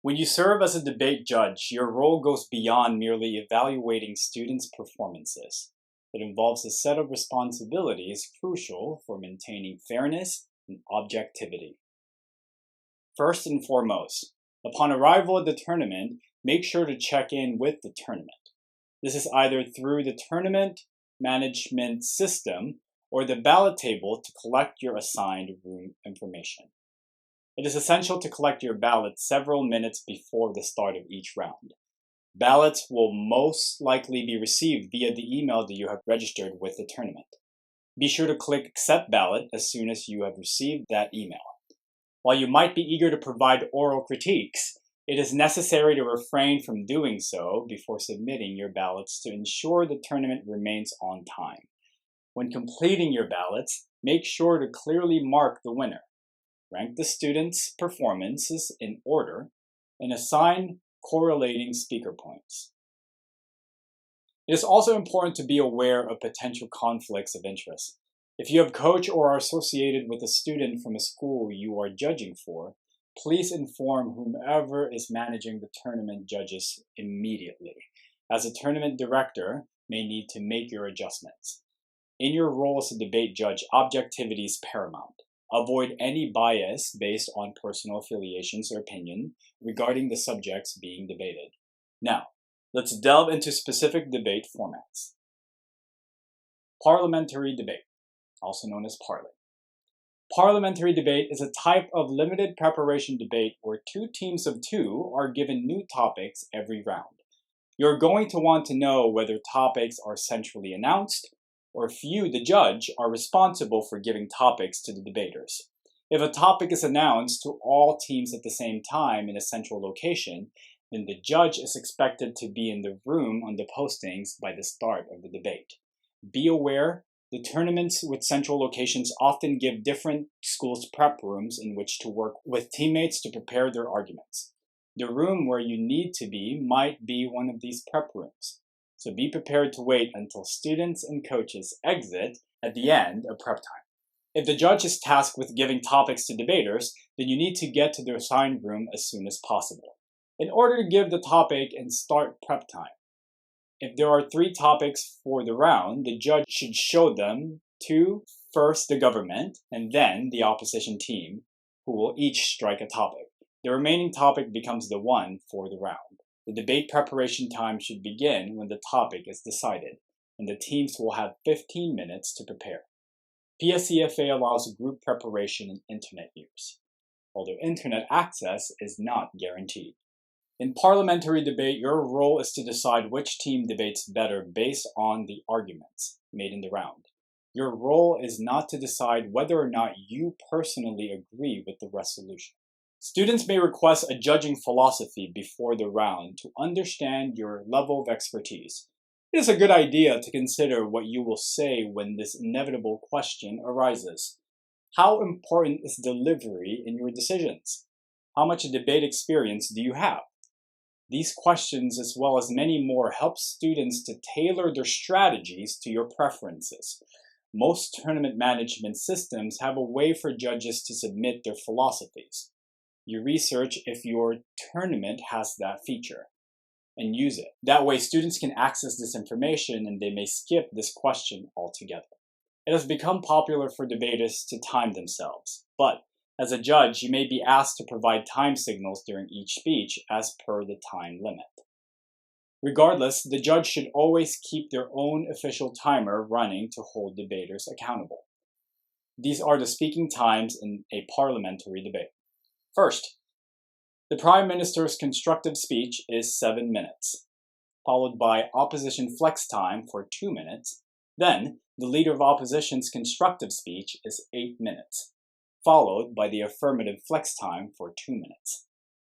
When you serve as a debate judge, your role goes beyond merely evaluating students' performances. It involves a set of responsibilities crucial for maintaining fairness and objectivity. First and foremost, upon arrival at the tournament, make sure to check in with the tournament. This is either through the tournament management system or the ballot table to collect your assigned room information. It is essential to collect your ballot several minutes before the start of each round. Ballots will most likely be received via the email that you have registered with the tournament. Be sure to click Accept Ballot as soon as you have received that email. While you might be eager to provide oral critiques, it is necessary to refrain from doing so before submitting your ballots to ensure the tournament remains on time. When completing your ballots, make sure to clearly mark the winner. Rank the students' performances in order and assign correlating speaker points. It is also important to be aware of potential conflicts of interest. If you have coached or are associated with a student from a school you are judging for, please inform whomever is managing the tournament judges immediately, as a tournament director may need to make your adjustments. In your role as a debate judge, objectivity is paramount. Avoid any bias based on personal affiliations or opinion regarding the subjects being debated. Now, let's delve into specific debate formats. Parliamentary debate, also known as parley. Parliamentary debate is a type of limited preparation debate where two teams of two are given new topics every round. You're going to want to know whether topics are centrally announced, or if you, the judge, are responsible for giving topics to the debaters. If a topic is announced to all teams at the same time in a central location, then the judge is expected to be in the room on the postings by the start of the debate. Be aware, the tournaments with central locations often give different schools prep rooms in which to work with teammates to prepare their arguments. The room where you need to be might be one of these prep rooms. So be prepared to wait until students and coaches exit at the end of prep time. If the judge is tasked with giving topics to debaters, then you need to get to the assigned room as soon as possible in order to give the topic and start prep time. If there are 3 topics for the round, the judge should show them to first the government and then the opposition team, who will each strike a topic. The remaining topic becomes the one for the round. The debate preparation time should begin when the topic is decided, and the teams will have 15 minutes to prepare. PSCFA allows group preparation and internet use, although internet access is not guaranteed. In parliamentary debate, your role is to decide which team debates better based on the arguments made in the round. Your role is not to decide whether or not you personally agree with the resolution. Students may request a judging philosophy before the round to understand your level of expertise. It is a good idea to consider what you will say when this inevitable question arises. How important is delivery in your decisions? How much debate experience do you have? These questions, as well as many more, help students to tailor their strategies to your preferences. Most tournament management systems have a way for judges to submit their philosophies. You research if your tournament has that feature and use it. That way, students can access this information and they may skip this question altogether. It has become popular for debaters to time themselves, but as a judge, you may be asked to provide time signals during each speech as per the time limit. Regardless, the judge should always keep their own official timer running to hold debaters accountable. These are the speaking times in a parliamentary debate. First, the Prime Minister's constructive speech is 7 minutes, followed by opposition flex time for 2 minutes. Then, the Leader of Opposition's constructive speech is 8 minutes, followed by the affirmative flex time for 2 minutes.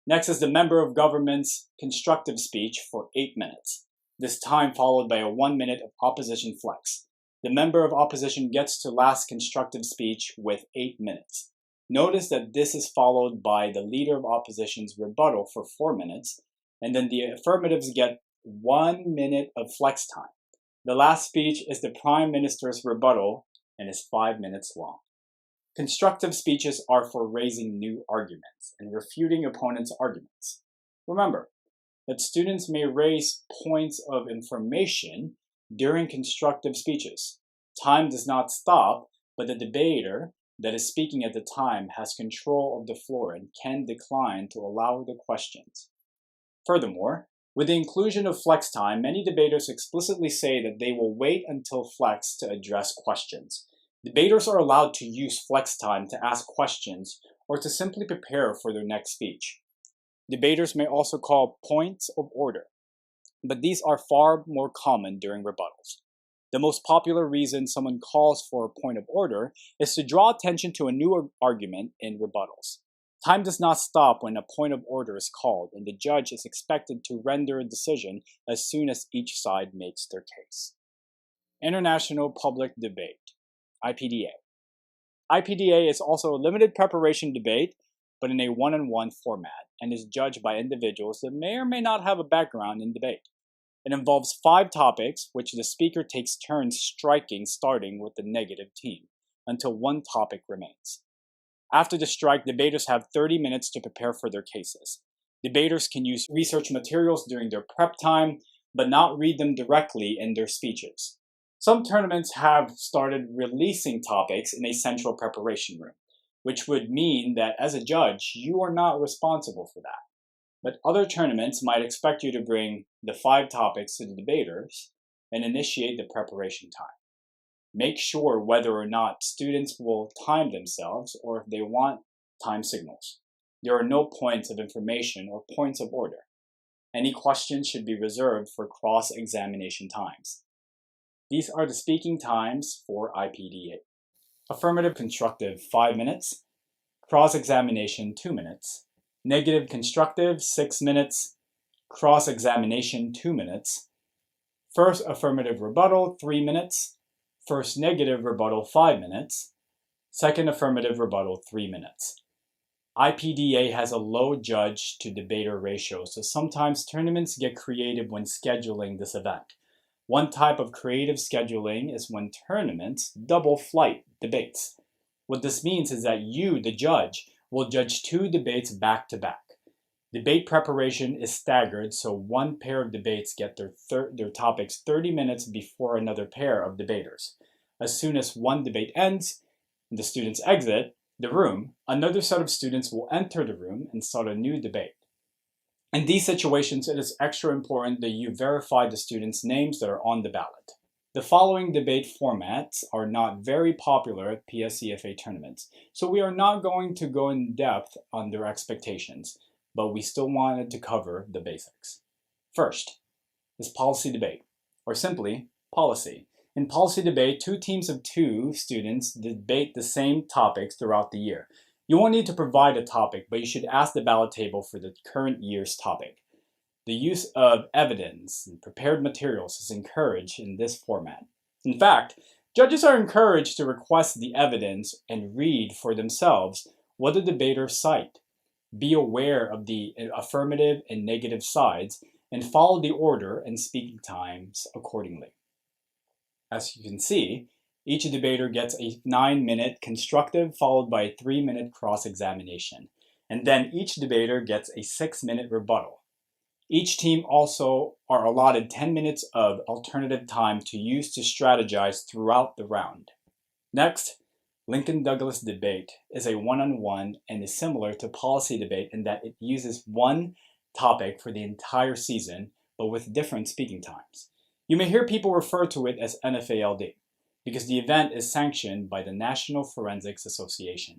Next is the Member of Government's constructive speech for 8 minutes, this time followed by a 1 minute of opposition flex. The Member of Opposition gets to last constructive speech with 8 minutes. Notice that this is followed by the Leader of Opposition's rebuttal for 4 minutes, and then the affirmatives get 1 minute of flex time. The last speech is the Prime Minister's rebuttal and is 5 minutes long. Constructive speeches are for raising new arguments and refuting opponents' arguments. Remember that students may raise points of information during constructive speeches. Time does not stop, but the debater that is speaking at the time has control of the floor and can decline to allow the questions. Furthermore, with the inclusion of flex time, many debaters explicitly say that they will wait until flex to address questions. Debaters are allowed to use flex time to ask questions or to simply prepare for their next speech. Debaters may also call points of order, but these are far more common during rebuttals. The most popular reason someone calls for a point of order is to draw attention to a new argument in rebuttals. Time does not stop when a point of order is called, and the judge is expected to render a decision as soon as each side makes their case. International Public Debate, IPDA. IPDA is also a limited preparation debate, but in a one-on-one format, and is judged by individuals that may or may not have a background in debate. It involves 5 topics, which the speaker takes turns striking, starting with the negative team, until one topic remains. After the strike, debaters have 30 minutes to prepare for their cases. Debaters can use research materials during their prep time, but not read them directly in their speeches. Some tournaments have started releasing topics in a central preparation room, which would mean that as a judge, you are not responsible for that. But other tournaments might expect you to bring the 5 topics to the debaters and initiate the preparation time. Make sure whether or not students will time themselves or if they want time signals. There are no points of information or points of order. Any questions should be reserved for cross-examination times. These are the speaking times for IPDA. Affirmative constructive 5 minutes, cross-examination 2 minutes, negative constructive 6 minutes, cross-examination 2 minutes, first affirmative rebuttal 3 minutes, first negative rebuttal 5 minutes, second affirmative rebuttal 3 minutes. IPDA has a low judge to debater ratio, so sometimes tournaments get creative when scheduling this event. One type of creative scheduling is when tournaments double flight debates. What this means is that you, the judge, will judge 2 debates back to back. Debate preparation is staggered, so one pair of debates get their topics 30 minutes before another pair of debaters. As soon as one debate ends and the students exit the room, another set of students will enter the room and start a new debate. In these situations, it is extra important that you verify the students' names that are on the ballot. The following debate formats are not very popular at PSCFA tournaments, so we are not going to go in depth on their expectations, but we still wanted to cover the basics. First is policy debate, or simply policy. In policy debate, 2 teams of 2 students debate the same topics throughout the year. You won't need to provide a topic, but you should ask the ballot table for the current year's topic. The use of evidence and prepared materials is encouraged in this format. In fact, judges are encouraged to request the evidence and read for themselves what the debaters cite. Be aware of the affirmative and negative sides and follow the order and speaking times accordingly. As you can see, each debater gets a 9-minute constructive followed by a 3-minute cross-examination, and then each debater gets a 6-minute rebuttal. Each team also are allotted 10 minutes of alternative time to use to strategize throughout the round. Next, Lincoln-Douglas debate is a one-on-one and is similar to policy debate in that it uses one topic for the entire season, but with different speaking times. You may hear people refer to it as NFALD, because the event is sanctioned by the National Forensics Association.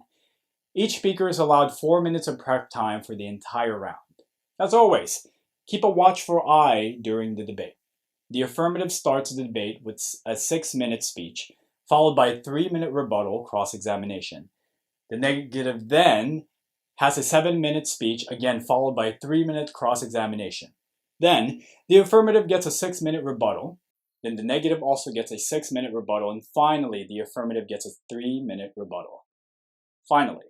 Each speaker is allowed 4 minutes of prep time for the entire round. As always, keep a watchful eye during the debate. The affirmative starts the debate with a 6-minute speech, followed by a 3-minute rebuttal cross-examination. The negative then has a 7-minute speech, again followed by a 3-minute cross-examination. Then, the affirmative gets a 6-minute rebuttal. Then the negative also gets a 6-minute rebuttal. And finally, the affirmative gets a 3-minute rebuttal. Finally,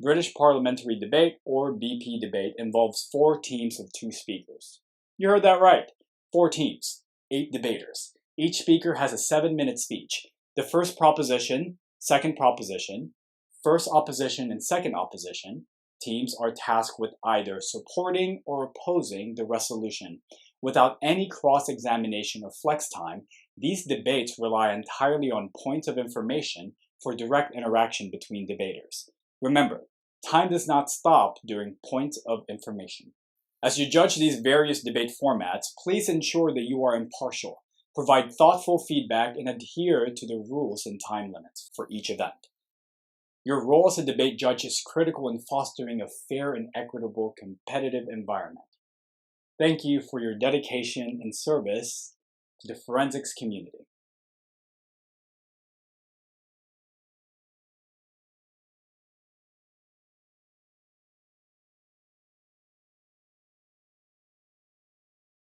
British Parliamentary debate, or BP debate, involves 4 teams of 2 speakers. You heard that right. 4 teams, 8 debaters. Each speaker has a 7-minute speech. The first proposition, second proposition, first opposition and second opposition, teams are tasked with either supporting or opposing the resolution. Without any cross-examination or flex time, these debates rely entirely on points of information for direct interaction between debaters. Remember, time does not stop during points of information. As you judge these various debate formats, please ensure that you are impartial, provide thoughtful feedback, and adhere to the rules and time limits for each event. Your role as a debate judge is critical in fostering a fair and equitable competitive environment. Thank you for your dedication and service to the forensics community.